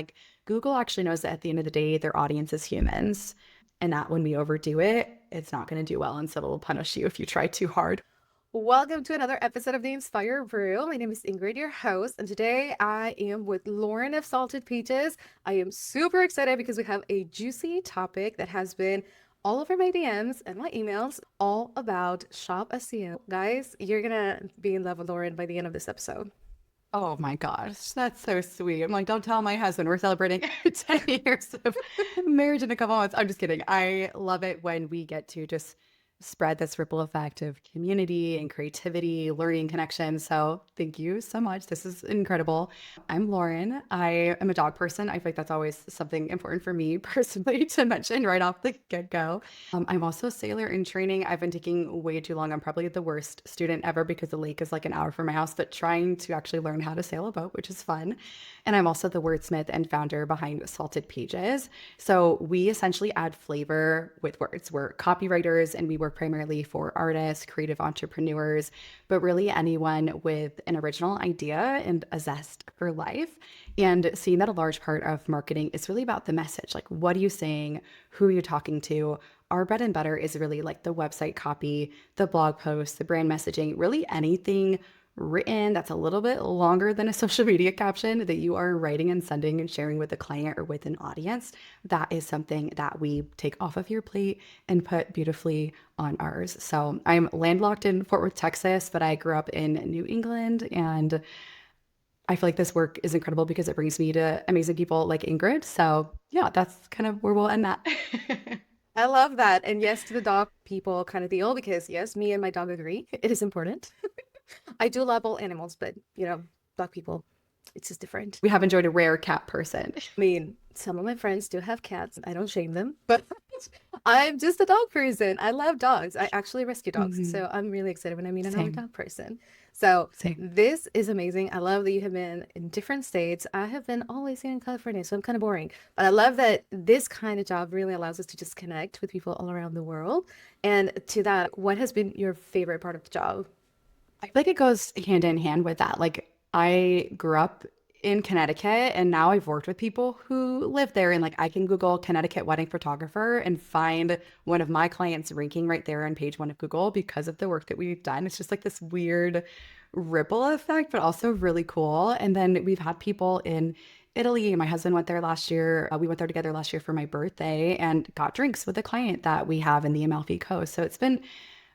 Like Google actually knows that at the end of the day, their audience is humans, and that when we overdo it, it's not going to do well. And so it'll punish you if you try too hard. Welcome to another episode of the Inspired Brew. My name is Ingrid, your host, and today I am with Lauren of Salted Peaches. I am super excited because we have a juicy topic that has been all over my DMs and my emails, all about shop SEO. Guys, you're gonna be in love with Lauren by the end of this episode. Oh my gosh, that's so sweet. I'm like, don't tell my husband we're celebrating 10 years of marriage in a couple months. I'm just kidding. I love it when we get to just spread this ripple effect of community and creativity, learning connection. So thank you so much. This is incredible. I'm Lauren. I am a dog person. I feel like that's always something important for me personally to mention right off the get-go. I'm also a sailor in training. I've been taking way too long. I'm probably the worst student ever because the lake is like an hour from my house, but trying to actually learn how to sail a boat, which is fun. And I'm also the wordsmith and founder behind Salted Pages. So we essentially add flavor with words. We're copywriters and we work primarily for artists, creative entrepreneurs, but really anyone with an original idea and a zest for life. And seeing that a large part of marketing is really about the message. Like, what are you saying? Who are you talking to? Our bread and butter is really like the website copy, the blog posts, the brand messaging, really anything written that's a little bit longer than a social media caption that you are writing and sending and sharing with a client or with an audience. That is something that we take off of your plate and put beautifully on ours. So I'm landlocked in Fort Worth, Texas, but I grew up in New England, and I feel like this work is incredible because it brings me to amazing people like Ingrid. So yeah, that's kind of where we'll end that. I love that. And yes, to the dog people kind of deal, because yes, me and my dog agree. It is important. I do love all animals, but dog people, it's just different. We have enjoyed a rare cat person. I mean, some of my friends do have cats. I don't shame them, but I'm just a dog person. I love dogs. I actually rescue dogs. Mhm. So I'm really excited when I meet another Same, dog person. So same. this is amazing. I love that you have been in different states. I have been always here in California, so I'm kind of boring. But I love that this kind of job really allows us to just connect with people all around the world. And to that, what has been your favorite part of the job? I feel like it goes hand in hand with that. Like I grew up in Connecticut and now I've worked with people who live there, and like I can Google Connecticut wedding photographer and find one of my clients ranking right there on page one of Google because of the work that we've done. It's just like this weird ripple effect, but also really cool. And then we've had people in Italy. My husband went there last year. We went there together last year for my birthday and got drinks with a client that we have in the Amalfi Coast. So it's been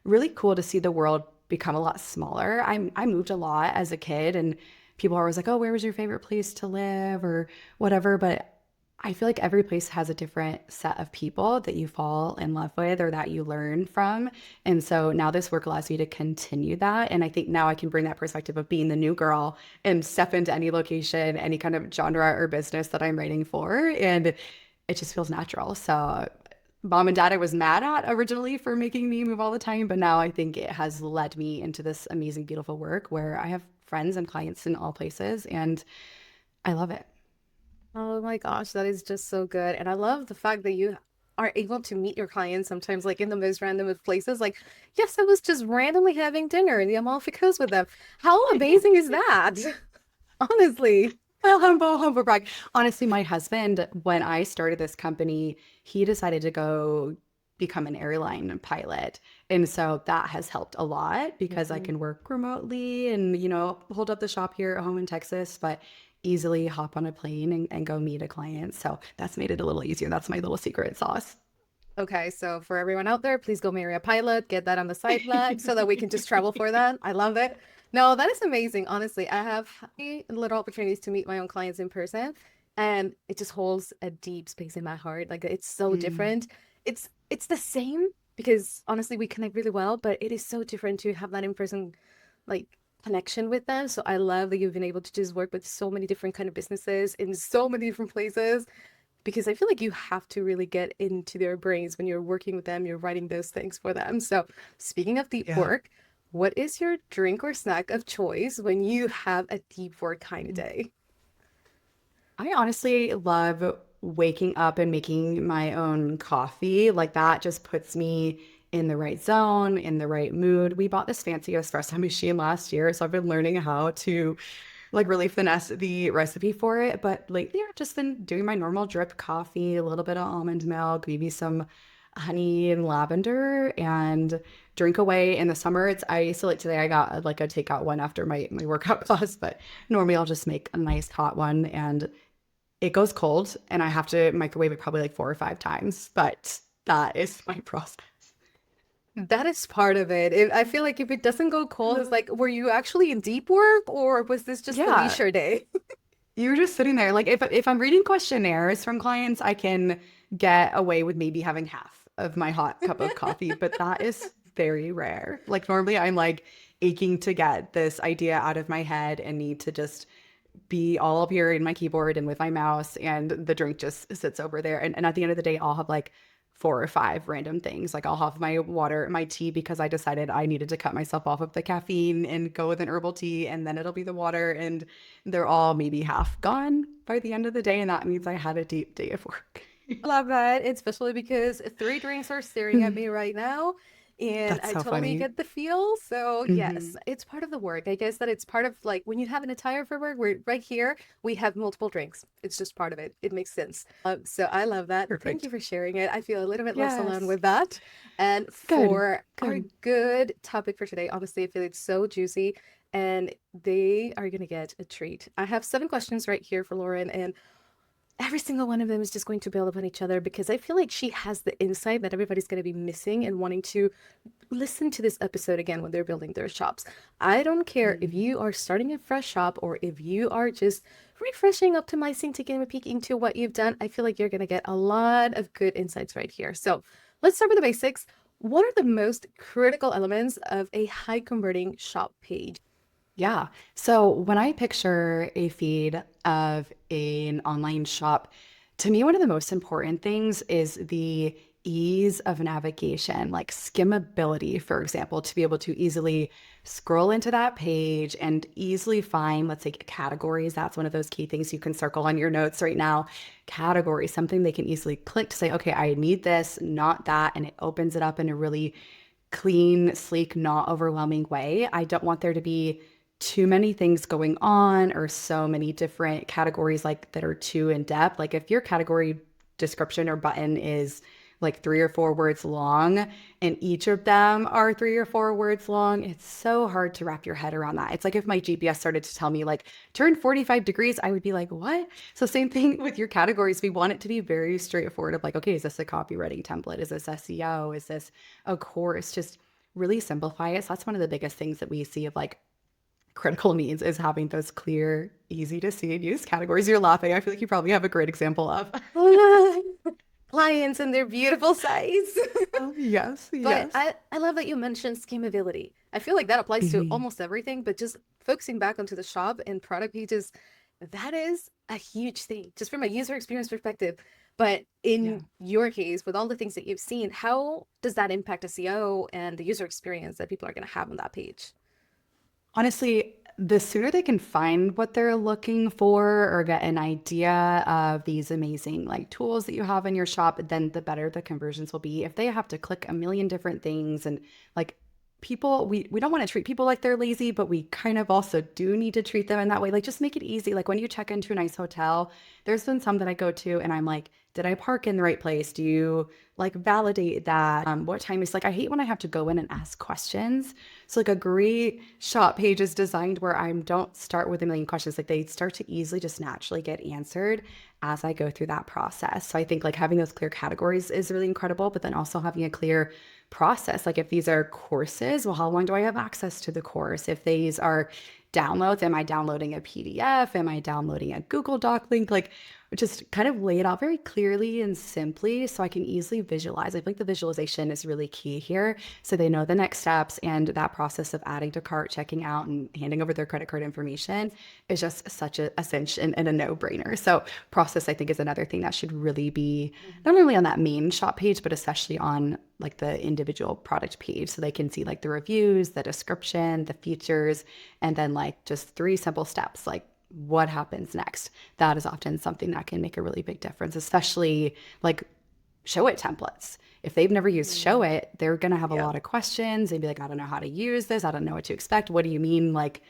really cool to see the world become a lot smaller. I moved a lot as a kid, and people are always like, "Oh, where was your favorite place to live?" or whatever. But I feel like every place has a different set of people that you fall in love with or that you learn from. And so now this work allows me to continue that. And I think now I can bring that perspective of being the new girl and step into any location, any kind of genre or business that I'm writing for. And it just feels natural. So mom and dad I was mad at originally for making me move all the time, but now I think it has led me into this amazing, beautiful work where I have friends and clients in all places, and I love it. Oh my gosh, that is just so good. And I love the fact that you are able to meet your clients sometimes like in the most random of places. Like, yes, I was just randomly having dinner in the Amalfi Coast with them. How amazing is that? Honestly. Well, humble brag. Honestly, my husband, when I started this company, he decided to go become an airline pilot. And so that has helped a lot because I Mhm. can work remotely and, hold up the shop here at home in Texas, but easily hop on a plane and go meet a client. So that's made it a little easier. That's my little secret sauce. Okay, so for everyone out there, please go marry a pilot, get that on the sideline so that we can just travel for that. I love it. No, that is amazing. Honestly, I have had little opportunities to meet my own clients in person, and it just holds a deep space in my heart. Like it's so Mm. different. It's the same because honestly, we connect really well, but it is so different to have that in person like connection with them. So I love that you've been able to just work with so many different kind of businesses in so many different places because I feel like you have to really get into their brains when you're working with them, you're writing those things for them. So, speaking of deep Yeah. work, what is your drink or snack of choice when you have a deep work kind of day? I honestly love waking up and making my own coffee. Like that just puts me in the right zone, in the right mood. We bought this fancy espresso machine last year, so I've been learning how to like really finesse the recipe for it. But lately I've just been doing my normal drip coffee, a little bit of almond milk, maybe some honey and lavender, and drink away. In the summer, it's I so like today I got like a takeout one after my workout class, but normally I'll just make a nice hot one and it goes cold and I have to microwave it probably like 4 or 5 times. But that is my process. That is part of it. I feel like if it doesn't go cold, it's like, were you actually in deep work or was this just a Yeah, leisure day? you're just sitting there. Like if I'm reading questionnaires from clients, I can get away with maybe having half of my hot cup of coffee, but that is very rare. Like normally I'm like aching to get this idea out of my head and need to just be all up here in my keyboard and with my mouse, and the drink just sits over there. And at the end of the day, I'll have like 4 or 5 random things. Like I'll have my water, my tea, because I decided I needed to cut myself off of the caffeine and go with an herbal tea, and then it'll be the water, and they're all maybe half gone by the end of the day, and that means I had a deep day of work. I love that, especially because three drinks are staring at me right now, and That's I so totally funny. get the feel. So yes, Hmm. it's part of the work. I guess that it's part of like when you have an attire for work, we're right here, we have multiple drinks. It's just part of it. It makes sense. So I love that. Thank you Perfect. for sharing it. I feel a little bit less alone Yes. with that. And Good. for our Good. good topic for today, honestly, I feel it's so juicy and they are gonna get a treat. I have 7 questions right here for Lauren, and every single one of them is just going to build upon each other because I feel like she has the insight that everybody's going to be missing and wanting to listen to this episode again when they're building their shops. I don't care if Mhm. you are starting a fresh shop or if you are just refreshing, optimizing, taking a peek into what you've done. I feel like you're going to get a lot of good insights right here. So let's start with the basics. What are the most critical elements of a high converting shop page? Yeah. So when I picture a feed of an online shop, to me, one of the most important things is the ease of navigation, like skimmability, for example, to be able to easily scroll into that page and easily find, let's say, categories. That's one of those key things you can circle on your notes right now. Categories, something they can easily click to say, okay, I need this, not that. And it opens it up in a really clean, sleek, not overwhelming way. I don't want there to be too many things going on or so many different categories like that are too in depth. Like if your category description or button is like 3 or 4 words long and each of them are 3 or 4 words long, it's so hard to wrap your head around that. It's like if my GPS started to tell me like turn 45 degrees, I would be like, what? So same thing with your categories. We want it to be very straightforward of like, okay, is this a copywriting template? Is this SEO? Is this a course? Just really simplify it. So that's one of the biggest things that we see of like critical needs is having those clear, easy to see and use categories. You're laughing. I feel like you probably have a great example of. Clients and their beautiful size. Oh, yes, But yes. I love that you mentioned skimmability. I feel like that applies to Mhm. almost everything, but just focusing back onto the shop and product pages, that is a huge thing, just from a user experience perspective. But Yeah. in your case, with all the things that you've seen, how does that impact SEO and the user experience that people are going to have on that page? Honestly, the sooner they can find what they're looking for or get an idea of these amazing like tools that you have in your shop, then the better the conversions will be. If they have to click a million different things and like people, we don't want to treat people like they're lazy, but we kind of also do need to treat them in that way. Like just make it easy. Like when you check into a nice hotel, there's been some that I go to and I'm like, did I park in the right place? Do you like validate that? What time is like, I hate when I have to go in and ask questions. So like a great shop page is designed where I don't start with a million questions. Like they start to easily just naturally get answered as I go through that process. So I think like having those clear categories is really incredible, but then also having a clear process. Like if these are courses, well, how long do I have access to the course? If these are downloads, am I downloading a PDF? Am I downloading a Google Doc link? Like just kind of lay it out very clearly and simply so I can easily visualize. I think the visualization is really key here. So they know the next steps and that process of adding to cart, checking out, and handing over their credit card information is just such a cinch and a no-brainer. So process, I think, is another thing that should really be not only on that main shop page, but especially on like the individual product page. So they can see like the reviews, the description, the features, and then like just 3 simple steps, like what happens next. That is often something that can make a really big difference, especially like show it templates. If they've never used show Mm, it, they're going to have a yeah. lot of questions. They'd be like, I don't know how to use this. I don't know what to expect. What do you mean? Like,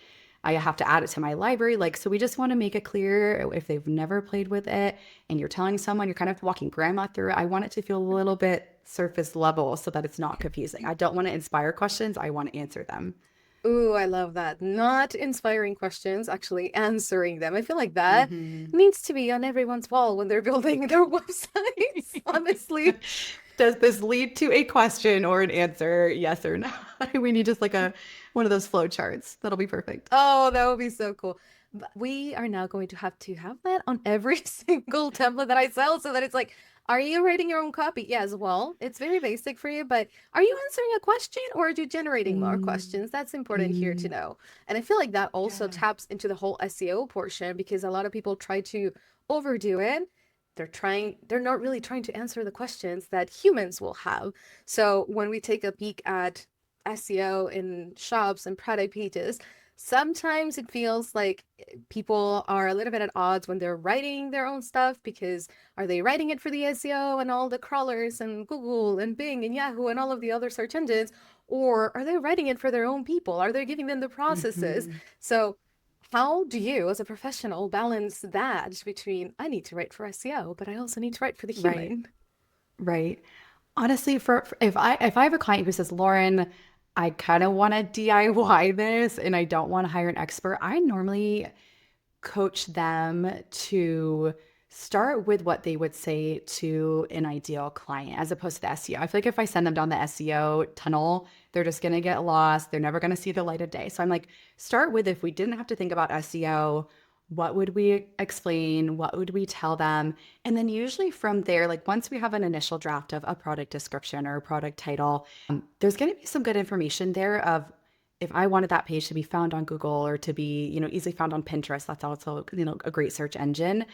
I have to add it to my library. Like, so we just want to make it clear if they've never played with it and you're telling someone, you're kind of walking grandma through it. I want it to feel a little bit surface level so that it's not confusing. I don't want to inspire questions. I want to answer them. Ooh, I love that. Not inspiring questions, actually answering them. I feel like that Hmm. needs to be on everyone's wall when they're building their websites, honestly. Does this lead to a question or an answer? Yes or no? We need just like a one of those flow charts. That'll be perfect. Oh, that would be so cool. But we are now going to have that on every single template that I sell so that it's like, are you writing your own copy? Yes, well, it's very basic for you, but are you answering a question or are you generating more Mm, questions? That's important here to mm, know. And I feel like that also yeah. taps into the whole SEO portion because a lot of people try to overdo it. They're not really trying to answer the questions that humans will have. So when we take a peek at SEO in shops and product pages, sometimes it feels like people are a little bit at odds when they're writing their own stuff because are they writing it for the SEO and all the crawlers and Google and Bing and Yahoo and all of the other search engines, or are they writing it for their own people? Are they giving them the processes? Hmm. So how do you, as a professional, balance that between I need to write for SEO, but I also need to write for the Right. human? Right. Honestly, if I have a client who says, Lauren, I kind of want to DIY this and I don't want to hire an expert, I normally coach them to start with what they would say to an ideal client as opposed to the SEO. I feel like if I send them down the SEO tunnel, they're just going to get lost. They're never going to see the light of day. So I'm like, start with if we didn't have to think about SEO, what would we explain? What would we tell them? And then usually from there, like once we have an initial draft of a product description or a product title, there's going to be some good information there of if I wanted that page to be found on Google or to be, easily found on Pinterest, that's also, a great search engine.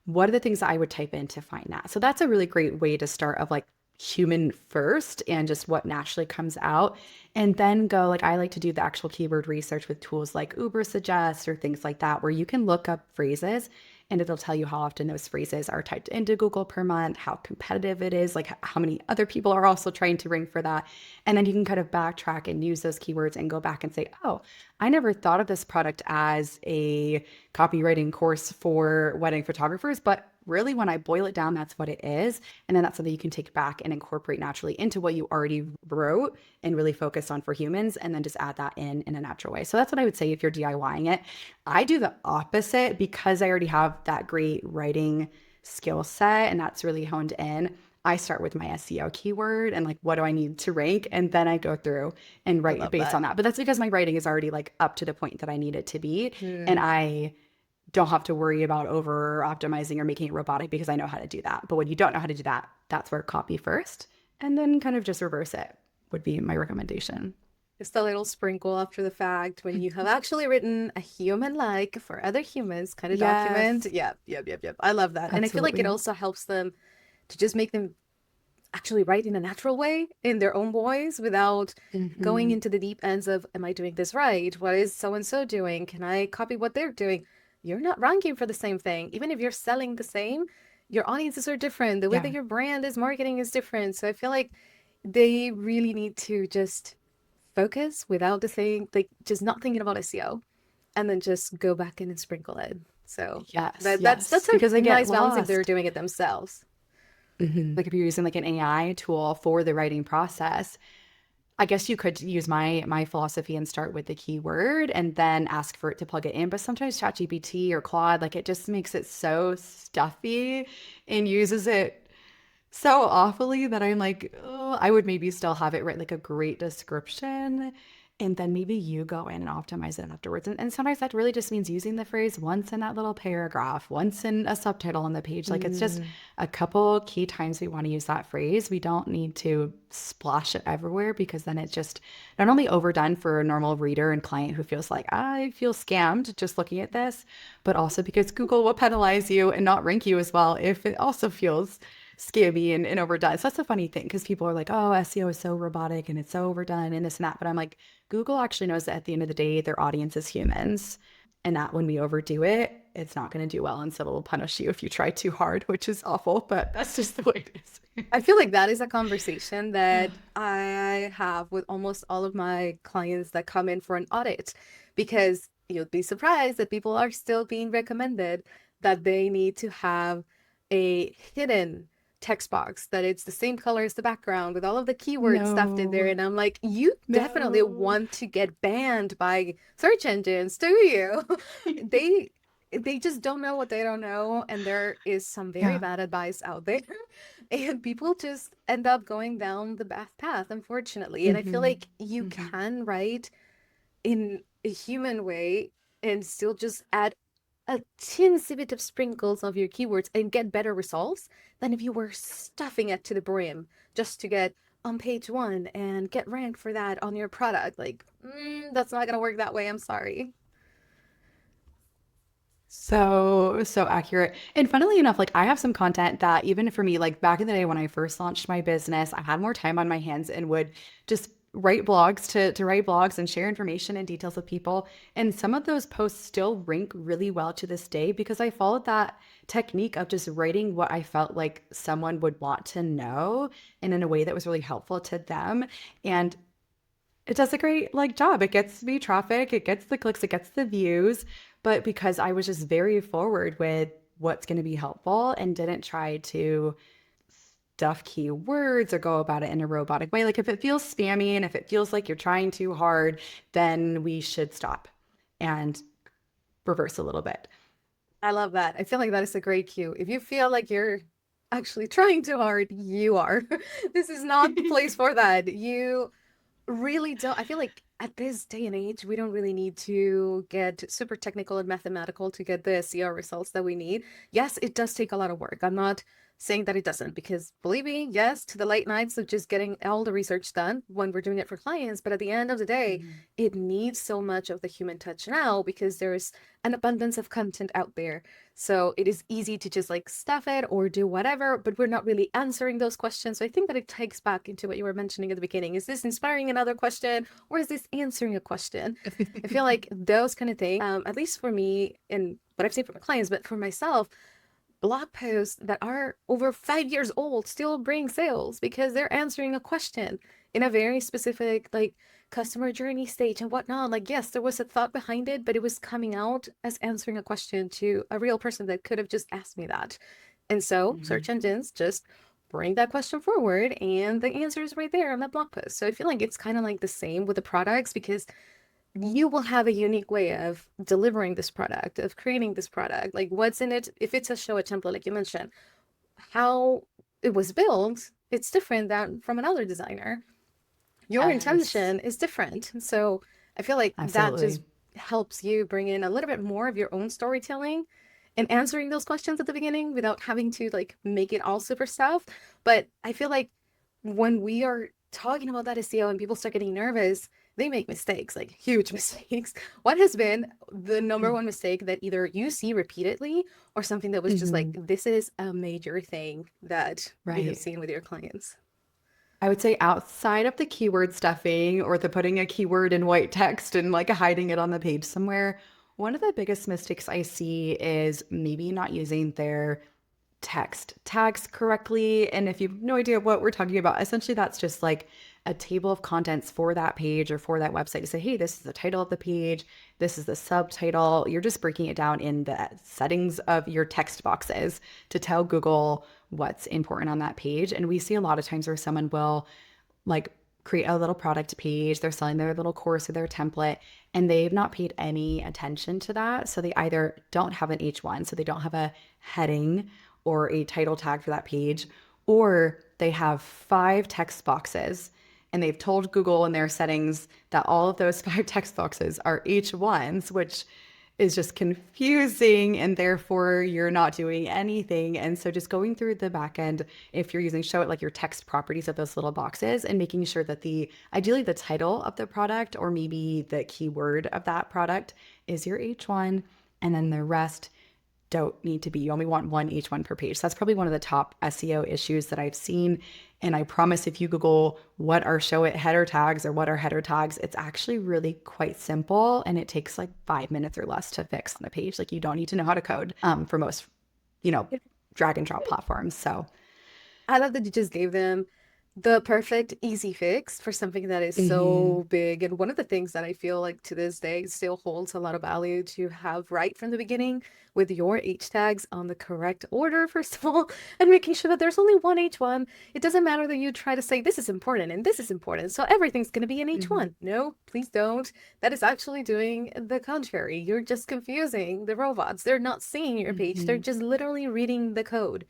What are the things that I would type in to find that? So that's a really great way to start of like human first and just what naturally comes out. And then go like I like to do the actual keyword research with tools like Uber Suggest or things like that, where you can look up phrases and it'll tell you how often those phrases are typed into Google per month, how competitive it is, like how many other people are also trying to rank for that. And then you can kind of backtrack and use those keywords and go back and say, oh, I never thought of this product as a copywriting course for wedding photographers, but really when I boil it down, that's what it is. And then that's something you can take back and incorporate naturally into what you already wrote and really focus on for humans, and then just add that in a natural way. So that's what I would say if you're DIYing it. I do the opposite because I already have that great writing skill set and that's really honed in. I start with my SEO keyword and like what do I need to rank, and then I go through and I write love based that. on that. But that's because my writing is already like up to the point that I need it to be, and Hmm. I don't have to worry about over optimizing or making it robotic because I know how to do that. But when you don't know how to do that, that's where copy first and then kind of just reverse it would be my recommendation. Just a little sprinkle after the fact when you have actually written a human like for other humans kind of document. Yes, Yep, yep, yep, yep. I love that. And I feel like it absolutely. also helps them to just make them actually write in a natural way in their own voice without going Hmm. into the deep ends of, am I doing this right? What is so and so doing? Can I copy what they're doing? You're not ranking for the same thing. Even if you're selling the same, your audiences are different. The way that Yeah. your brand is marketing is different. So I feel like they really need to just focus without the thing, like just not thinking about SEO and then just go back in and sprinkle it. So Yes, that's yes, a because they get nice balance if they're lost. doing it themselves. Like if you're using like an AI tool for the writing process, I guess you could use my philosophy and start with the keyword and then ask for it to plug it in. But sometimes ChatGPT or Claude, like it just makes it so stuffy and uses it so awfully that I'm like, oh, I would maybe still have it write like a great description. And then maybe you go in and optimize it afterwards. And sometimes that really just means using the phrase once in that little paragraph, once in a subtitle on the page. Like it's just Mm. a couple key times we want to use that phrase. We don't need to splash it everywhere because then it's just not only overdone for a normal reader and client who feels like, I feel scammed just looking at this, but also because Google will penalize you and not rank you as well if it also feels scammy and overdone. So that's a funny thing because people are like, oh, SEO is so robotic and it's so overdone and this and that. But I'm like, Google actually knows that at the end of the day, their audience is humans. And that when we overdo it, it's not going to do well. And so it'll punish you if you try too hard, which is awful, but that's just the way it is. I feel like that is a conversation that I have with almost all of my clients that come in for an audit because you'd be surprised that people are still being recommended that they need to have a hidden text box, that it's the same color as the background with all of the keywords stuffed in there. No, And I'm like, you definitely no. want to get banned by search engines, do you? They they just don't know what they don't know, and there is some very Yeah. bad advice out there. And people just end up going down the bad path, unfortunately. And I feel Hmm. like you Hmm. can write in a human way and still just add a teensy bit of sprinkles of your keywords and get better results than if you were stuffing it to the brim just to get on page one and get ranked for that on your product. Like, that's not going to work that way. I'm sorry. So accurate. And funnily enough, like I have some content that even for me, like back in the day when I first launched my business, I had more time on my hands and would just write blogs to write blogs and share information and details with people. And some of those posts still rank really well to this day because I followed that technique of just writing what I felt like someone would want to know and in a way that was really helpful to them. And it does a great like job. It gets me traffic, it gets the clicks, it gets the views. But because I was just very forward with what's going to be helpful and didn't try to stuff keywords or go about it in a robotic way. Like if it feels spammy and if it feels like you're trying too hard, then we should stop and reverse a little bit. I love that. I feel like that is a great cue. If you feel like you're actually trying too hard, you are. This is not the place for that. You really don't. I feel like at this day and age, we don't really need to get super technical and mathematical to get the SEO results that we need. Yes, it does take a lot of work. I'm not saying that it doesn't, because believe me, yes, to the late nights of just getting all the research done when we're doing it for clients. But at the end of the day, Mhm. it needs so much of the human touch now because there's an abundance of content out there. So it is easy to just like stuff it or do whatever, but we're not really answering those questions. So I think that it takes back into what you were mentioning at the beginning. Is this inspiring another question or is this answering a question? I feel like those kind of things, at least for me and what I've seen from my clients, but for myself, blog posts that are over 5 years old still bring sales because they're answering a question in a very specific like customer journey stage and whatnot. Like, yes, there was a thought behind it, but it was coming out as answering a question to a real person that could have just asked me that. And so Mhm. search engines just bring that question forward and the answer is right there on that blog post. So I feel like it's kind of like the same with the products because you will have a unique way of delivering this product, of creating this product. Like what's in it, if it's a show a template, like you mentioned, how it was built, it's different than from another designer. Your Yes, intention is different. So I feel like that just absolutely. helps you bring in a little bit more of your own storytelling and answering those questions at the beginning without having to like make it all super stuff. But I feel like when we are talking about that SEO and people start getting nervous, they make mistakes, like huge mistakes. What has been the number one mistake that either you see repeatedly or something that was just like, Mhm. this is a major thing that you have Right. seen with your clients? I would say outside of the keyword stuffing or the putting a keyword in white text and like hiding it on the page somewhere, one of the biggest mistakes I see is maybe not using their text tags correctly. And if you have no idea what we're talking about, essentially that's just like a table of contents for that page or for that website to say, hey, this is the title of the page, this is the subtitle. You're just breaking it down in the settings of your text boxes to tell Google what's important on that page. And we see a lot of times where someone will like create a little product page, they're selling their little course or their template, and they've not paid any attention to that. So they either don't have an H1, so they don't have a heading or a title tag for that page, or they have 5 text boxes and they've told Google in their settings that all of those 5 text boxes are H1s, which is just confusing and therefore you're not doing anything. And so just going through the back end, if you're using show it like your text properties of those little boxes and making sure that the ideally the title of the product or maybe the keyword of that product is your H1 and then the rest don't need to be. You only want one H1 per page. So that's probably one of the top SEO issues that I've seen. And I promise if you Google what are show it header tags or what are header tags, it's actually really quite simple. And it takes like 5 minutes or less to fix on a page. Like you don't need to know how to code for most, you know, drag and drop platforms. So I love that you just gave them the perfect easy fix for something that is Hmm. so big. And one of the things that I feel like to this day still holds a lot of value to have right from the beginning with your H tags on the correct order, first of all, and making sure that there's only one H1. It doesn't matter that you try to say this is important and this is important, so everything's going to be an Hmm. H1. No, please don't. That is actually doing the contrary. You're just confusing the robots. They're not seeing your page, they're Hmm. just literally reading the code.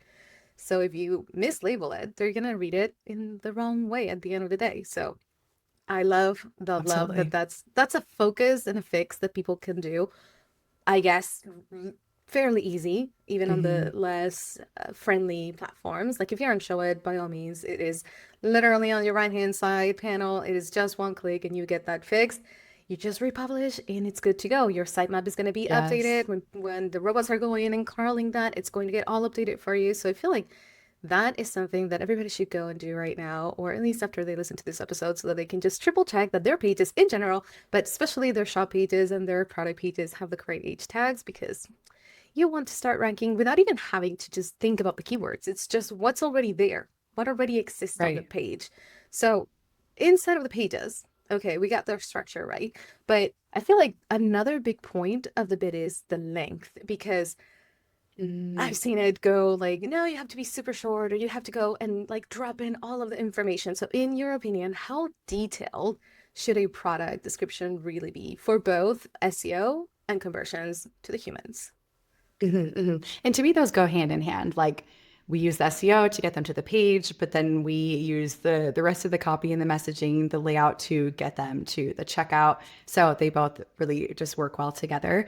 So if you mislabel it, they're gonna read it in the wrong way at the end of the day. So I love that Absolutely. that's a focus and a fix that people can do. I guess fairly easy, even on the Hmm. less friendly platforms. Like if you're on Showit, by all means, it is literally on your right hand side panel. It is just one click and you get that fixed. You just republish and it's good to go. Your sitemap is going to be Yes. updated when the robots are going in and crawling that. It's going to get all updated for you. So I feel like that is something that everybody should go and do right now, or at least after they listen to this episode, so that they can just triple check that their pages in general, but especially their shop pages and their product pages, have the correct H tags, because you want to start ranking without even having to just think about the keywords. It's just what's already there, what already exists on the Right. page. So inside of the pages, okay, we got their structure right. But I feel like another big point of the bit is the length, because Mm. I've seen it go like, no, you have to be super short, or you have to go and like drop in all of the information. So, in your opinion, how detailed should a product description really be for both SEO and conversions to the humans? And to me, those go hand in hand. Like we use the SEO to get them to the page, but then we use the rest of the copy and the messaging, the layout to get them to the checkout. So they both really just work well together.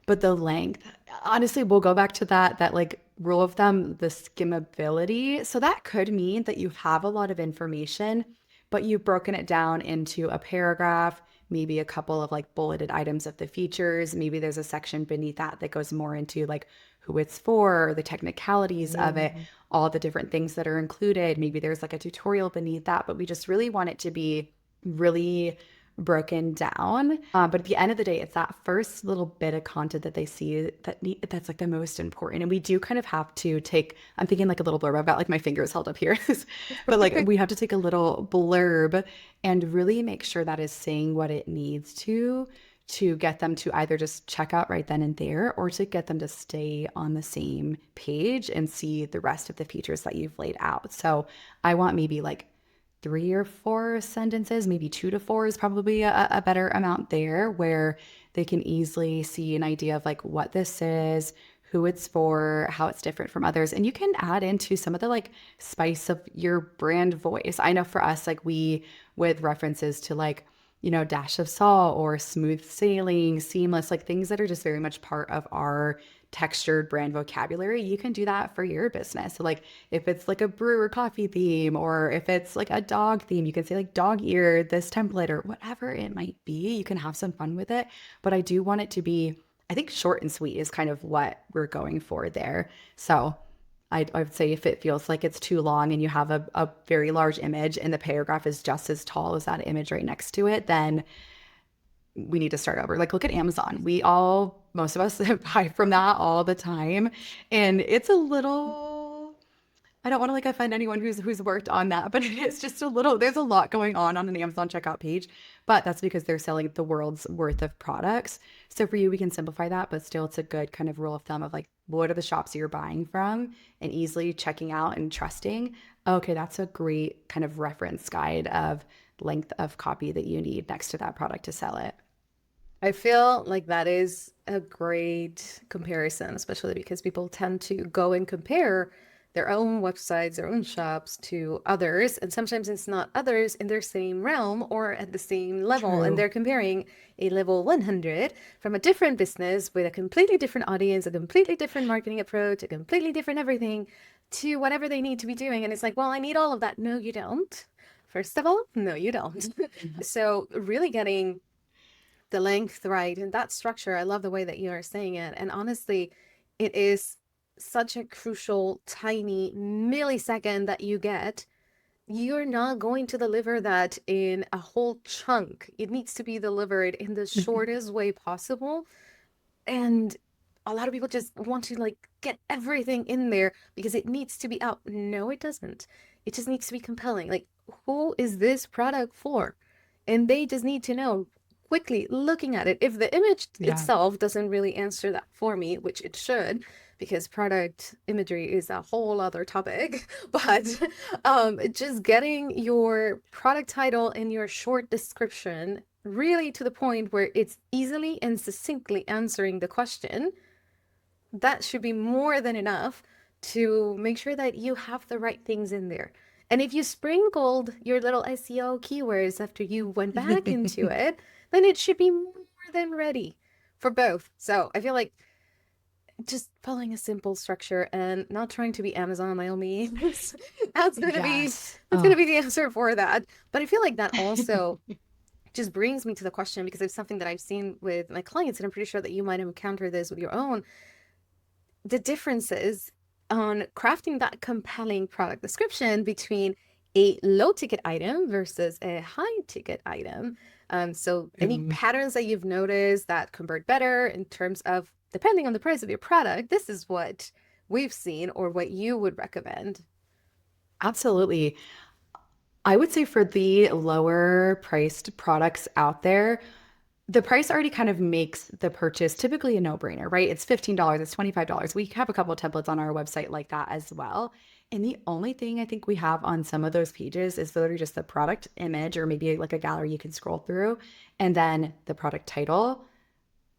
But the length, honestly, we'll go back to that like rule of thumb, the skimmability. So that could mean that you have a lot of information, but you've broken it down into a paragraph, maybe a couple of like bulleted items of the features. Maybe there's a section beneath that that goes more into like who it's for, the technicalities of it, all the different things that are included. Maybe there's like a tutorial beneath that, but we just really want it to be really broken down. But at the end of the day, it's that first little bit of content that they see that's like the most important. And we do kind of have to take, I'm thinking like a little blurb. I've got like my fingers held up here, but like we have to take a little blurb and really make sure that is saying what it needs to get them to either just check out right then and there or to get them to stay on the same page and see the rest of the features that you've laid out. So I want maybe like 3 or 4 sentences, maybe 2 to 4 is probably a better amount there where they can easily see an idea of like what this is, who it's for, how it's different from others. And you can add into some of the like spice of your brand voice. I know for us, like we, with references to like, dash of salt or smooth sailing, seamless, like things that are just very much part of our textured brand vocabulary, you can do that for your business. So like if it's like a brew or coffee theme, or if it's like a dog theme, you can say like dog ear, this template, or whatever it might be. You can have some fun with it. But I do want it to be, I think short and sweet is kind of what we're going for there. So I would say if it feels like it's too long and you have a very large image and the paragraph is just as tall as that image right next to it, then we need to start over. Like, look at Amazon. Most of us buy from that all the time. And it's a little, I don't want to like offend anyone who's worked on that, but it's just a little, there's a lot going on an Amazon checkout page. But that's because they're selling the world's worth of products. So for you, we can simplify that, but still it's a good kind of rule of thumb of like, what are the shops you're buying from and easily checking out and trusting. Okay, that's a great kind of reference guide of length of copy that you need next to that product to sell it. I feel like that is a great comparison, especially because people tend to go and compare their own websites, their own shops to others. And sometimes it's not others in their same realm or at the same level. And True. they're comparing a level 100 from a different business with a completely different audience, a completely different marketing approach, a completely different everything to whatever they need to be doing. And it's like, well, I need all of that. No, you don't. First of all, no, you don't. So, really getting the length right and that structure, I love the way that you are saying it. And honestly, it is such a crucial tiny millisecond that you get. You're not going to deliver that in a whole chunk. It needs to be delivered in the shortest way possible. And a lot of people just want to like get everything in there because it needs to be out. No, it doesn't. It just needs to be compelling. Like, who is this product for? And they just need to know quickly looking at it. If the image Yeah. itself doesn't really answer that for me, which it should, because product imagery is a whole other topic, but just getting your product title and your short description really to the point where it's easily and succinctly answering the question, that should be more than enough to make sure that you have the right things in there. And if you sprinkled your little SEO keywords after you went back into it, then it should be more than ready for both. So I feel like just following a simple structure and not trying to be Amazon by all means. That's gonna be Yes. that's Oh. gonna be the answer for that. But I feel like that also just brings me to the question, because it's something that I've seen with my clients, and I'm pretty sure that you might encounter this with your own, the differences on crafting that compelling product description between a low ticket item versus a high ticket item. So any Mm. patterns that you've noticed that convert better in terms of, depending on the price of your product, this is what we've seen or what you would recommend. Absolutely. I would say for the lower priced products out there, the price already kind of makes the purchase typically a no-brainer, right? It's $15, it's $25. We have a couple of templates on our website like that as well. And the only thing I think we have on some of those pages is literally just the product image or maybe like a gallery you can scroll through, and then the product title,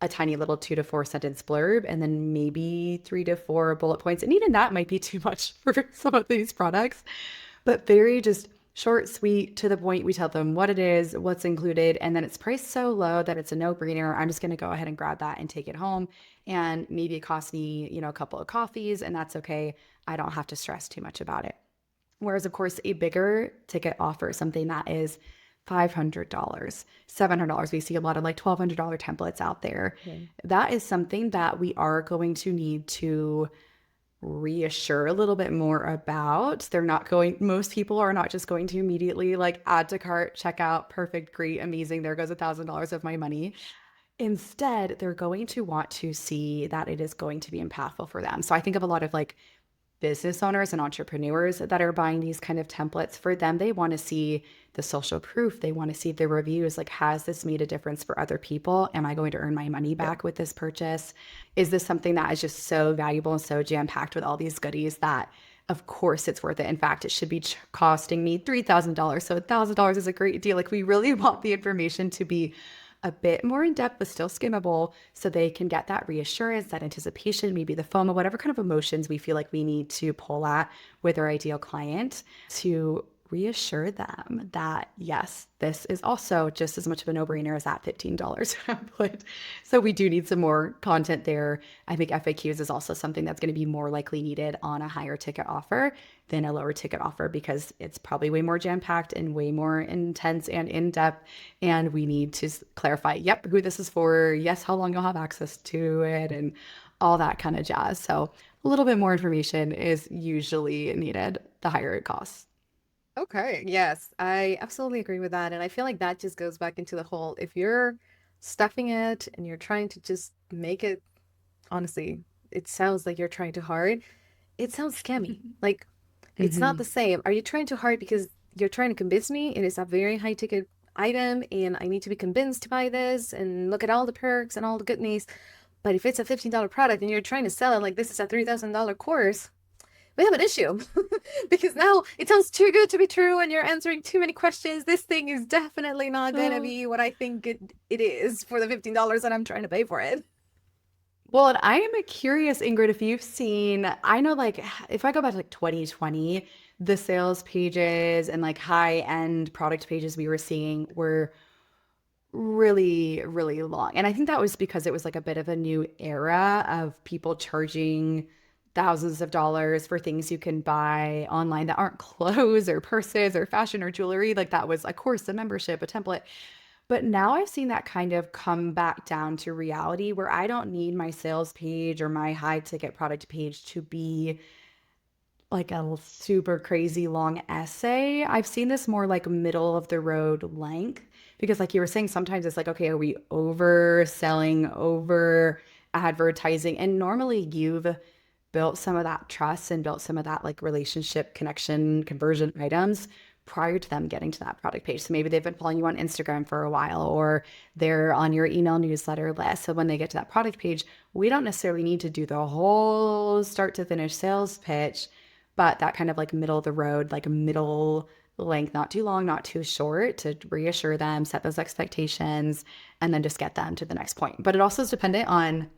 a tiny little 2 to 4 sentence blurb, and then maybe 3 to 4 bullet points. And even that might be too much for some of these products, but very just short, sweet, to the point. We tell them what it is, what's included, and then it's priced so low that it's a no-brainer. I'm just going to go ahead and grab that and take it home. And maybe it costs me, a couple of coffees, and that's okay. I don't have to stress too much about it. Whereas, of course, a bigger ticket offer, something that is $500, $700, we see a lot of like $1,200 templates out there. Yeah. That is something that we are going to need to reassure a little bit more about. Most people are not just going to immediately like add to cart, check out, perfect, great, amazing, there goes $1,000 of my money. Instead, they're going to want to see that it is going to be impactful for them. So I think of a lot of like business owners and entrepreneurs that are buying these kind of templates. For them, they want to see the social proof. They want to see the reviews. Like, has this made a difference for other people? Am I going to earn my money back with this purchase? Is this something that is just so valuable and so jam-packed with all these goodies that of course it's worth it? In fact, it should be costing me $3,000. So $1,000 is a great deal. Like, we really want the information to be a bit more in depth, but still skimmable, so they can get that reassurance, that anticipation, maybe the FOMO, whatever kind of emotions we feel like we need to pull at with our ideal client to reassure them that, yes, this is also just as much of a no-brainer as that $15 template. So we do need some more content there. I think FAQs is also something that's going to be more likely needed on a higher ticket offer than a lower ticket offer, because it's probably way more jam-packed and way more intense and in-depth. And we need to clarify, yep, who this is for, yes, how long you'll have access to it, and all that kind of jazz. So a little bit more information is usually needed, the higher it costs. Okay, yes, I absolutely agree with that. And I feel like that just goes back into the whole, if you're stuffing it and you're trying to just make it, honestly, it sounds like you're trying too hard. It sounds scammy. Like, it's not Mm-hmm. the same. Are you trying too hard because you're trying to convince me it is a very high ticket item and I need to be convinced to buy this and look at all the perks and all the goodness? But if it's a $15 product and you're trying to sell it like this is a $3,000 course, we have an issue because now it sounds too good to be true and you're answering too many questions. This thing is definitely not going to be what I think it is for the $15 that I'm trying to pay for it. Well, and I am curious, Ingrid, if you've seen, I know like if I go back to like 2020, the sales pages and like high-end product pages we were seeing were really, really long. And I think that was because it was like a bit of a new era of people charging thousands of dollars for things you can buy online that aren't clothes or purses or fashion or jewelry. Like, that was a course, a membership, a template. But now I've seen that kind of come back down to reality where I don't need my sales page or my high ticket product page to be like a super crazy long essay. I've seen this more like middle of the road length, because like you were saying, sometimes it's like, okay, are we overselling, over advertising. And normally you've built some of that trust and built some of that like relationship connection conversion items prior to them getting to that product page. So maybe they've been following you on Instagram for a while, or they're on your email newsletter list. So when they get to that product page, we don't necessarily need to do the whole start to finish sales pitch, but that kind of like middle of the road, like middle length, not too long, not too short, to reassure them, set those expectations, and then just get them to the next point. But it also is dependent on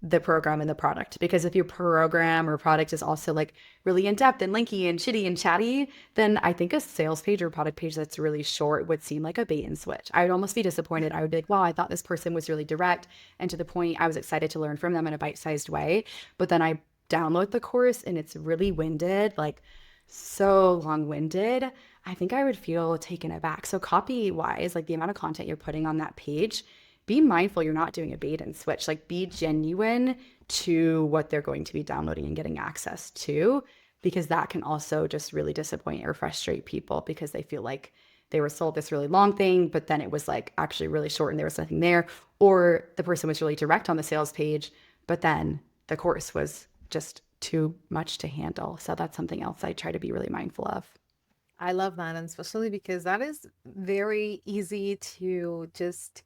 the program and the product, because if your program or product is also like really in depth and linky and shitty and chatty, then I think a sales page or product page that's really short would seem like a bait and switch. I would almost be disappointed. I would be like, wow, I thought this person was really direct and to the point. I was excited to learn from them in a bite-sized way, but then I download the course and it's really winded, like so long-winded. I think I would feel taken aback. So copy wise, like the amount of content you're putting on that page, be mindful you're not doing a bait and switch. Like be genuine to what they're going to be downloading and getting access to, because that can also just really disappoint or frustrate people because they feel like they were sold this really long thing, but then it was like actually really short and there was nothing there. Or the person was really direct on the sales page, but then the course was just too much to handle. So that's something else I try to be really mindful of. I love that, and especially because that is very easy to just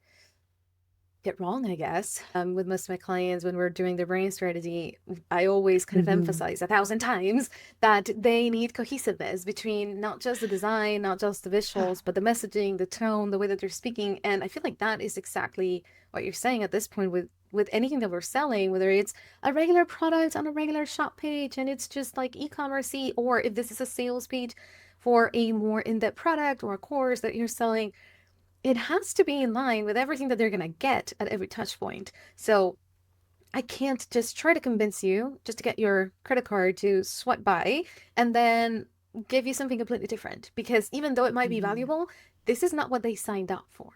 get wrong, I guess. With most of my clients, when we're doing their brand strategy, I always kind of emphasize 1,000 times that they need cohesiveness between not just the design, not just the visuals, but the messaging, the tone, the way that they're speaking. And I feel like that is exactly what you're saying at this point with anything that we're selling, whether it's a regular product on a regular shop page and it's just like e-commerce-y, or if this is a sales page for a more in-depth product or a course that you're selling, it has to be in line with everything that they're going to get at every touch point. So I can't just try to convince you just to get your credit card to swipe by and then give you something completely different. Because even though it might be valuable, this is not what they signed up for.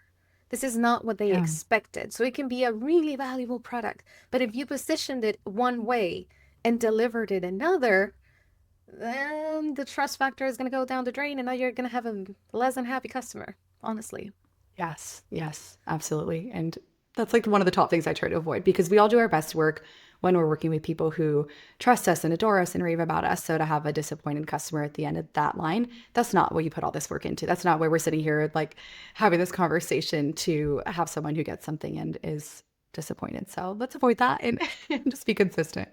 This is not what they Yeah. expected. So it can be a really valuable product, but if you positioned it one way and delivered it another, then the trust factor is going to go down the drain and now you're going to have a less than happy customer, honestly. Yes, yes, absolutely. And that's like one of the top things I try to avoid, because we all do our best work when we're working with people who trust us and adore us and rave about us. So to have a disappointed customer at the end of that line, that's not what you put all this work into. That's not why we're sitting here like having this conversation, to have someone who gets something and is disappointed. So let's avoid that and just be consistent.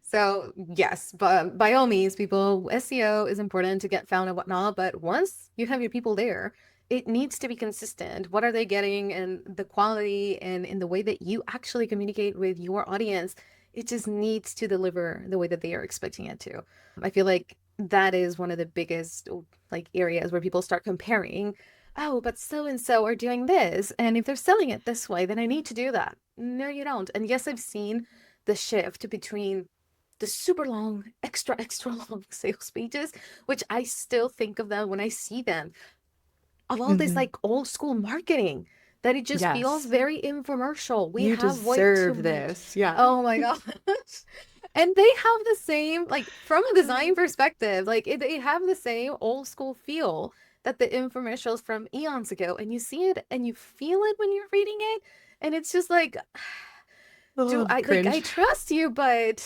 So yes, but by all means, people, SEO is important to get found and whatnot. But once you have your people there, it needs to be consistent. What are they getting, and the quality and in the way that you actually communicate with your audience, it just needs to deliver the way that they are expecting it to. I feel like that is one of the biggest like areas where people start comparing. Oh, but so and so are doing this, and if they're selling it this way, then I need to do that. No, you don't. And yes, I've seen the shift between the super long, extra, extra long sales pages, which I still think of them when I see them, of all this like old school marketing, that it just feels Yes. very infomercial. We You have way too deserve much. this. Yeah. Oh my gosh. And they have the same, like from a design perspective, like they have the same old school feel that the infomercials from eons ago. And you see it and you feel it when you're reading it. And it's just like, do Oh, I like I cringe. trust you, but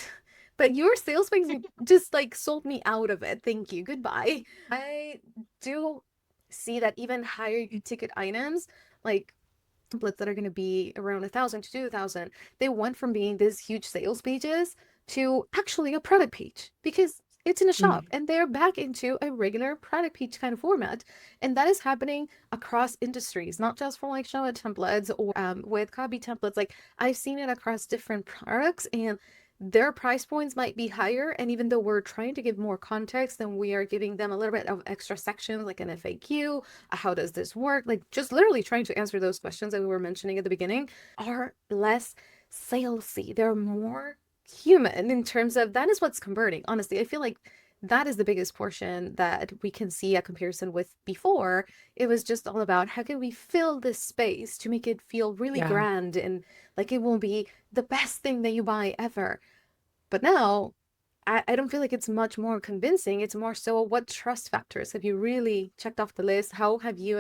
your sales page just like sold me out of it. Thank you. Goodbye. I do see that even higher ticket items, like templates that are going to be around 1,000 to 2,000, they went from being these huge sales pages to actually a product page because it's in a shop and they're back into a regular product page kind of format. And that is happening across industries, not just for like show it templates or with copy templates. Like I've seen it across different products, and their price points might be higher. And even though we're trying to give more context, then we are giving them a little bit of extra sections like an FAQ. How does this work? Like just literally trying to answer those questions that we were mentioning at the beginning are less salesy. They're more human in terms of that is what's converting. Honestly, I feel like that is the biggest portion that we can see a comparison with. Before, it was just all about how can we fill this space to make it feel really Yeah. grand and like it will be the best thing that you buy ever. But now I don't feel like it's much more convincing. It's more so what trust factors have you really checked off the list? How have you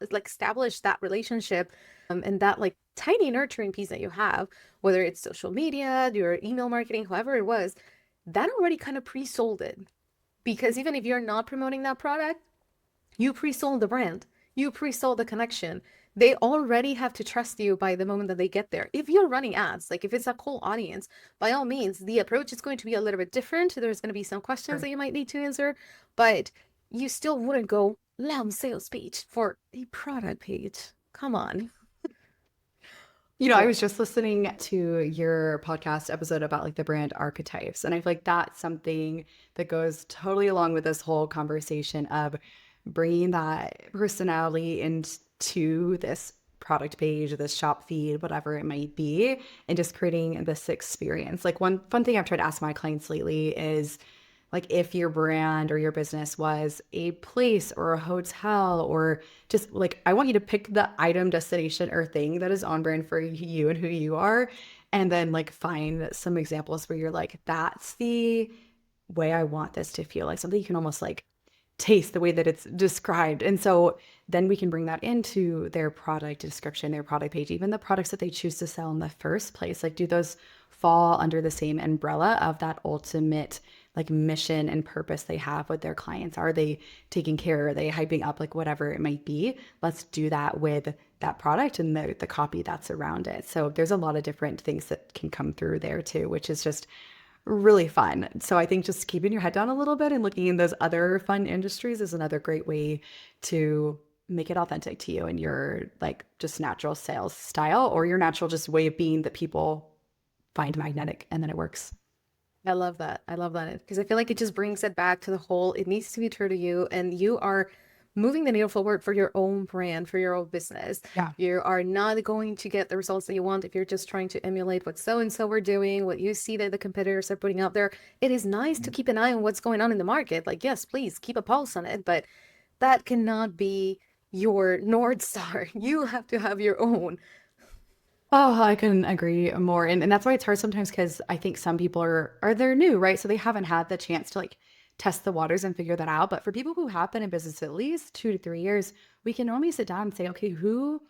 like established that relationship, and that like tiny nurturing piece that you have, whether it's social media, your email marketing, whoever it was, that already kind of pre-sold it. Because even if you're not promoting that product, you pre-sold the brand, you pre-sold the connection. They already have to trust you by the moment that they get there. If you're running ads, like if it's a cold audience, by all means, the approach is going to be a little bit different. There's going to be some questions that you might need to answer, but you still wouldn't go lamb sales page for a product page. Come on. I Yeah. was just listening to your podcast episode about like the brand archetypes. And I feel like that's something that goes totally along with this whole conversation of bringing that personality into this product page, this shop feed, whatever it might be, and just creating this experience. Like one fun thing I've tried to ask my clients lately is, like, if your brand or your business was a place or a hotel, or just like, I want you to pick the item, destination, or thing that is on brand for you and who you are, and then like find some examples where you're like, that's the way I want this to feel, like something you can almost like taste the way that it's described. And so then we can bring that into their product description, their product page, even the products that they choose to sell in the first place. Like, do those fall under the same umbrella of that ultimate like mission and purpose they have with their clients? Are they taking care? Are they hyping up? Like, whatever it might be, let's do that with that product and the copy that's around it. So there's a lot of different things that can come through there too, which is just really fun. So I think just keeping your head down a little bit and looking in those other fun industries is another great way to make it authentic to you and your like just natural sales style, or your natural just way of being that people find magnetic, and then it works. I love that. I love that because I feel like it just brings it back to the whole, it needs to be true to you, and you are moving the needle forward for your own brand, for your own business. Yeah. You are not going to get the results that you want if you're just trying to emulate what so and so are doing, what you see that the competitors are putting out there. It is nice to keep an eye on what's going on in the market. Like, yes, please keep a pulse on it, but that cannot be your North Star. You have to have your own. Oh, I couldn't agree more. And that's why it's hard sometimes, because I think some people are they're new, right? So they haven't had the chance to like test the waters and figure that out. But for people who have been in business at least 2 to 3 years, we can normally sit down and say, okay, who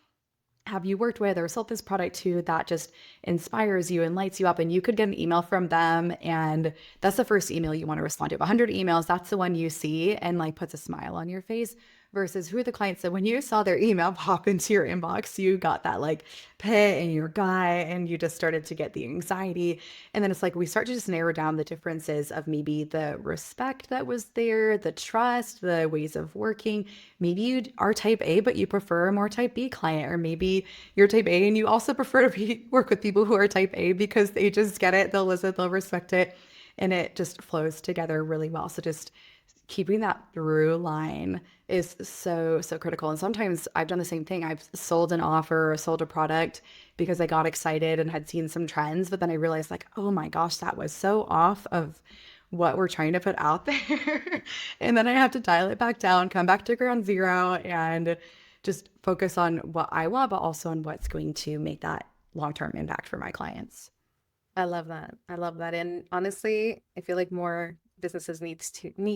have you worked with or sold this product to that just inspires you and lights you up? And you could get an email from them, and that's the first email you want to respond to. 100 emails, that's the one you see and like puts a smile on your face, versus who are the clients that when you saw their email pop into your inbox, you got that like pit in your gut and you just started to get the anxiety. And then it's like we start to just narrow down the differences of maybe the respect that was there, the trust, the ways of working. Maybe you are type A, but you prefer a more type B client, or maybe you're type A and you also prefer to work with people who are type A because they just get it, they'll listen, they'll respect it, and it just flows together really well. So just keeping that through line is so, so critical. And sometimes I've done the same thing. I've sold an offer or sold a product because I got excited and had seen some trends, but then I realized like, oh my gosh, that was so off of what we're trying to put out there. And then I have to dial it back down, come back to ground zero, and just focus on what I want, but also on what's going to make that long-term impact for my clients. I love that. I love that. And honestly, I feel like more businesses need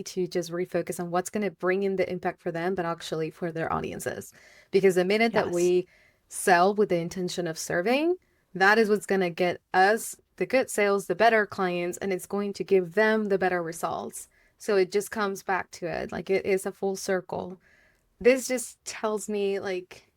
to just refocus on what's going to bring in the impact for them, but actually for their audiences. Because the minute that Yes. we sell with the intention of serving, that is what's going to get us the good sales, the better clients, and it's going to give them the better results. So it just comes back to it. Like it is a full circle. This just tells me like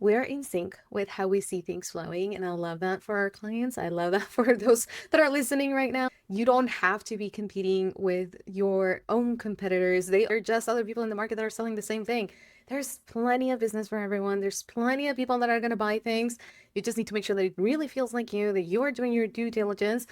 we're in sync with how we see things flowing. And I love that for our clients. I love that for those that are listening right now. You don't have to be competing with your own competitors. They are just other people in the market that are selling the same thing. There's plenty of business for everyone. There's plenty of people that are going to buy things. You just need to make sure that it really feels like you, that you are doing your due diligence,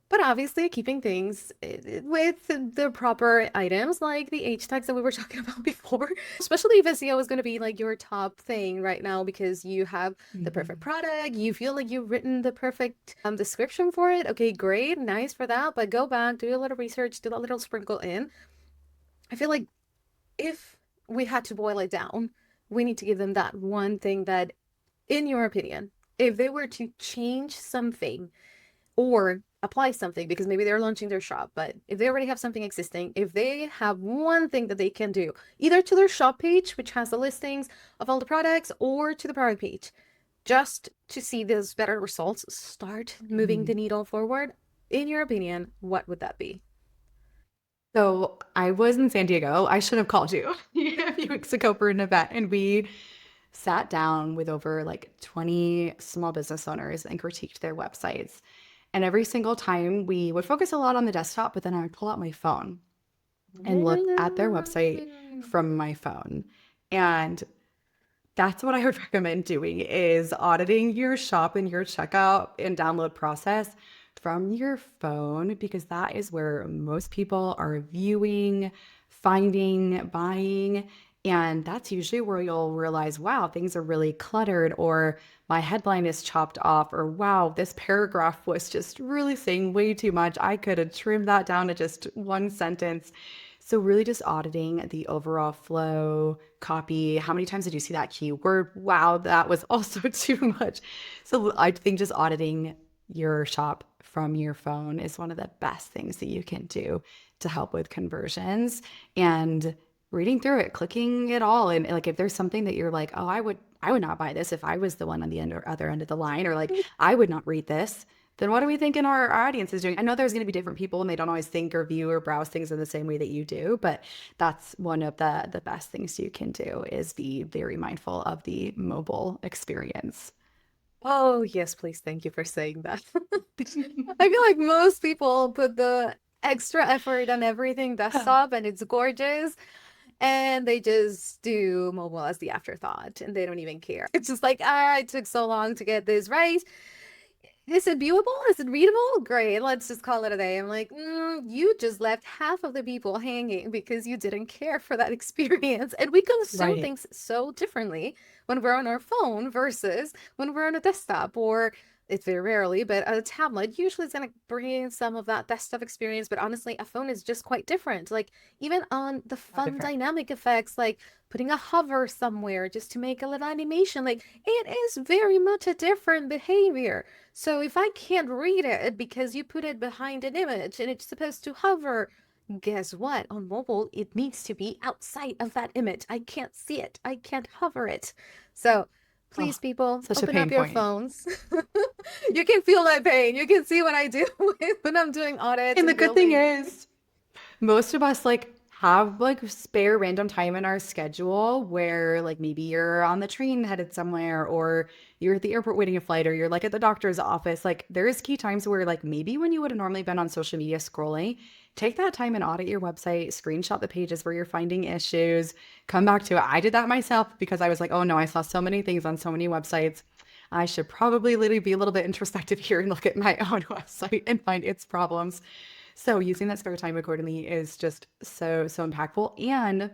but obviously keeping things with the proper items like the H tags that we were talking about before, especially if SEO is going to be like your top thing right now because you have the perfect product, you feel like you've written the perfect description for it. Okay, great, nice for that, but go back, do a little research, do a little sprinkle in. I feel like if we had to boil it down, we need to give them that one thing that, in your opinion, if they were to change something or apply something because maybe they're launching their shop. But if they already have something existing, if they have one thing that they can do, either to their shop page, which has the listings of all the products, or to the product page, just to see those better results, start moving the needle forward. In your opinion, what would that be? So I was in San Diego. I should have called you a few weeks ago for an event, and we sat down with over like 20 small business owners and critiqued their websites. And every single time we would focus a lot on the desktop, but then I would pull out my phone and look at their website from my phone. And that's what I would recommend doing is auditing your shop and your checkout and download process from your phone because that is where most people are viewing, finding, buying. And that's usually where you'll realize, wow, things are really cluttered, or my headline is chopped off, or wow, this paragraph was just really saying way too much. I could have trimmed that down to just one sentence. So really just auditing the overall flow, copy. How many times did you see that keyword? Wow, that was also too much. So I think just auditing your shop from your phone is one of the best things that you can do to help with conversions, and reading through it, clicking it all. And like, if there's something that you're like, oh, I would not buy this if I was the one on the end or other end of the line, or like, I would not read this, then what are we thinking our audience is doing? I know there's going to be different people and they don't always think or view or browse things in the same way that you do, but that's one of the best things you can do is be very mindful of the mobile experience. Oh, yes, please. Thank you for saying that. I feel like most people put the extra effort on everything desktop and it's gorgeous, and they just do mobile as the afterthought and they don't even care. It's just like, ah, it took so long to get this right. Is it viewable? Is it readable? Great. Let's just call it a day. I'm like, you just left half of the people hanging because you didn't care for that experience. And we consume Right. things so differently when we're on our phone versus when we're on a desktop, or it's very rarely, but a tablet usually is going to bring in some of that desktop experience. But honestly, a phone is just quite different. Like, even on the So fun different. dynamic effects, like putting a hover somewhere just to make a little animation, like it is very much a different behavior. So if I can't read it because you put it behind an image and it's supposed to hover, guess what? On mobile, it needs to be outside of that image. I can't see it. I can't hover it. So Oh, please, people, such a open up pain your point. phones. You can feel my pain. You can see what I do when I'm doing audits And the and good thing building. is, most of us like have like spare random time in our schedule where like maybe you're on the train headed somewhere, or you're at the airport waiting a flight, or you're like at the doctor's office. Like there is key times where like maybe when you would have normally been on social media scrolling, take that time and audit your website, screenshot the pages where you're finding issues, come back to it. I did that myself because I was like, oh no, I saw so many things on so many websites. I should probably literally be a little bit introspective here and look at my own website and find its problems. So using that spare time accordingly is just so impactful. And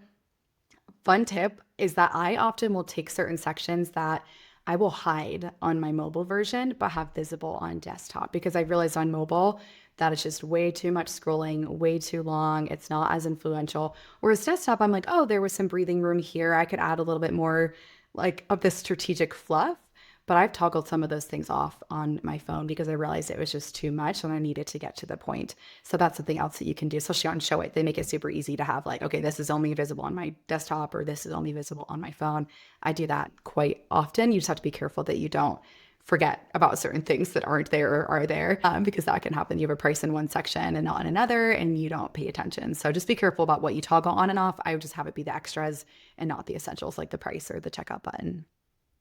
fun tip is that I often will take certain sections that I will hide on my mobile version, but have visible on desktop, because I realized on mobile that it's just way too much scrolling, way too long. It's not as influential. Whereas desktop, I'm like, oh, there was some breathing room here. I could add a little bit more like of this strategic fluff. But I've toggled some of those things off on my phone because I realized it was just too much and I needed to get to the point. So that's something else that you can do, especially on Show It. They make it super easy to have like, okay, this is only visible on my desktop, or this is only visible on my phone. I do that quite often. You just have to be careful that you don't forget about certain things that aren't there or are there, because that can happen. You have a price in one section and not in another, and you don't pay attention. So just be careful about what you toggle on and off. I would just have it be the extras and not the essentials like the price or the checkout button.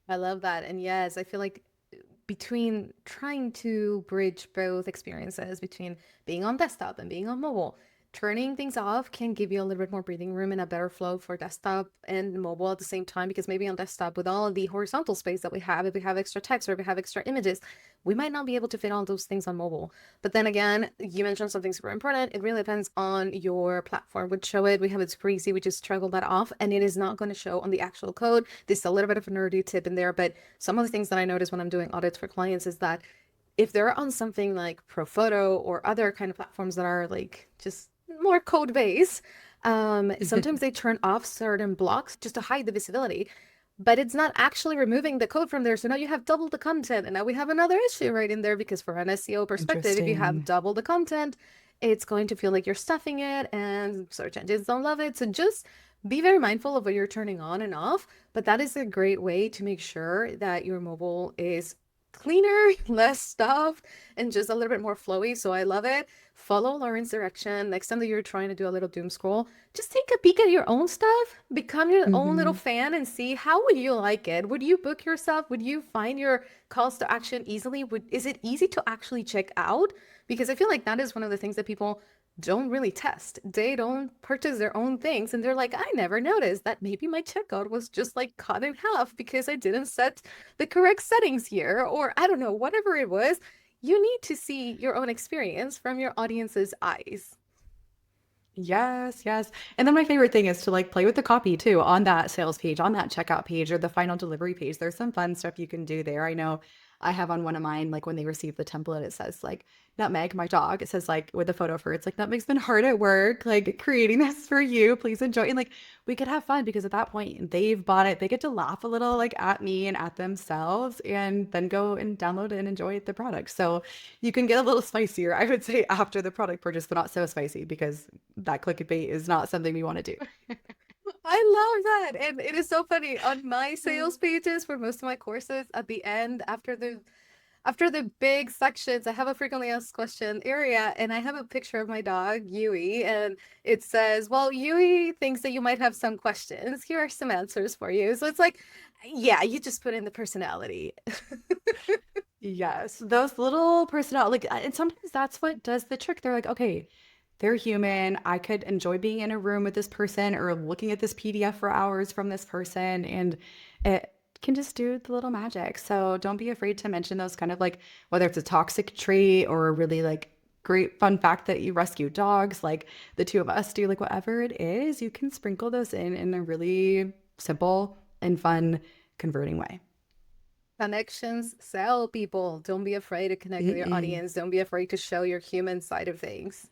I love that. And yes, I feel like between trying to bridge both experiences between being on desktop and being on mobile, turning things off can give you a little bit more breathing room and a better flow for desktop and mobile at the same time. Because maybe on desktop, with all the horizontal space that we have, if we have extra text or if we have extra images, we might not be able to fit all those things on mobile. But then again, you mentioned something super important. It really depends on your platform. With Show It, we have it super easy. We just toggle that off and it is not going to show on the actual code. There's a little bit of a nerdy tip in there, but some of the things that I notice when I'm doing audits for clients is that if they're on something like Profoto or other kind of platforms that are like just more code base, sometimes they turn off certain blocks just to hide the visibility. but it's not actually removing the code from there. So now you have double the content. And now we have another issue right in there, because for an SEO perspective, if you have Interesting. double the content, it's going to feel like you're stuffing it and search engines don't love it. So just be very mindful of what you're turning on and off. But that is a great way to make sure that your mobile is cleaner, less stuff, and just a little bit more flowy. So I love it. Follow Lauren's direction. Next time that you're trying to do a little doom scroll, just take a peek at your own stuff, become your own little Hmm. fan, and see how would you like it. Would you book yourself? Would you find your calls to action easily? Is it easy to actually check out? Because I feel like that is one of the things that people don't really test. They don't purchase their own things, and they're like, I never noticed that maybe my checkout was just like cut in half because I didn't set the correct settings here, or I don't know, whatever it was. You need to see your own experience from your audience's eyes. Yes, yes. And then my favorite thing is to like play with the copy too on that sales page, on that checkout page, or the final delivery page. There's some fun stuff you can do there. I know I have on one of mine, like when they receive the template, it says like Nutmeg, my dog. It says like with a photo of her, it's like Nutmeg's been hard at work, like creating this for you. Please enjoy. And like we could have fun because at that point they've bought it. They get to laugh a little like at me and at themselves and then go and download and enjoy the product. So you can get a little spicier, I would say, after the product purchase, but not so spicy because that clickbait is not something we want to do. I love that. And it is so funny on my sales pages for most of my courses at the end after the big sections, I have a frequently asked question area, and I have a picture of my dog, Yui, and it says, well, Yui thinks that you might have some questions. Here are some answers for you. So it's like, yeah, you just put in the personality. Yes, those little personal like, and sometimes that's what does the trick. They're like, okay, they're human. I could enjoy being in a room with this person or looking at this PDF for hours from this person, and it can just do the little magic. So don't be afraid to mention those kind of like whether it's a toxic trait or a really like great fun fact that you rescue dogs, like the two of us do, like whatever it is, you can sprinkle those in a really simple and fun converting way. Connections sell, people. Don't be afraid to connect with your Mm-mm. audience. Don't be afraid to show your human side of things.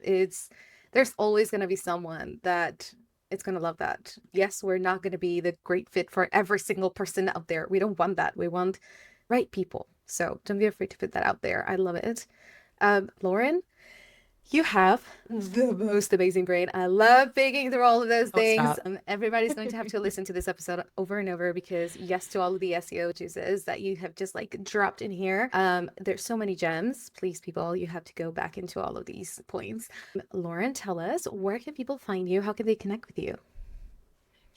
There's always going to be someone that it's going to love that. Yes, we're not going to be the great fit for every single person out there. We don't want that. We want right people. So don't be afraid to put that out there. I love it. Lauren, you have the most amazing brain. I love thinking through all of those Oh, things. stop. Everybody's going to have to listen to this episode over and over, because yes to all of the SEO juices that you have just like dropped in here. There's so many gems. Please, people, you have to go back into all of these points. Lauren, tell us, where can people find you? How can they connect with you?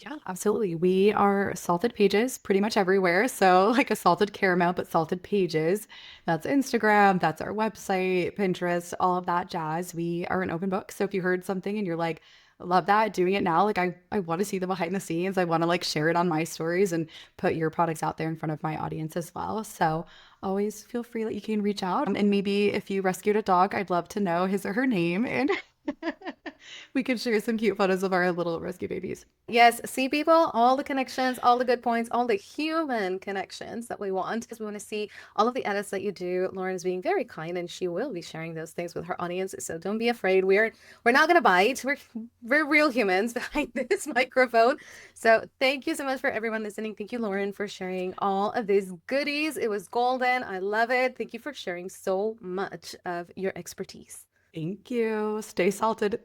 Yeah, absolutely. We are salted pages pretty much everywhere. So, like a salted caramel, but salted pages. That's Instagram, that's our website, Pinterest, all of that jazz. We are an open book. So, if you heard something and you're like, love that, doing it now, like I want to see the behind the scenes. I want to like share it on my stories and put your products out there in front of my audience as well. So, always feel free that you can reach out. And maybe if you rescued a dog, I'd love to know his or her name. And we could share some cute photos of our little rescue babies. Yes, see, people, all the connections, all the good points, all the human connections that we want, because we want to see all of the edits that you do. Lauren is being very kind, and she will be sharing those things with her audience. So don't be afraid. We're not gonna bite. We're real humans behind this microphone. So thank you so much for everyone listening. Thank you, Lauren, for sharing all of these goodies. It was golden. I love it. Thank you for sharing so much of your expertise. Thank you. Stay salted.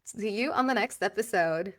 See you on the next episode.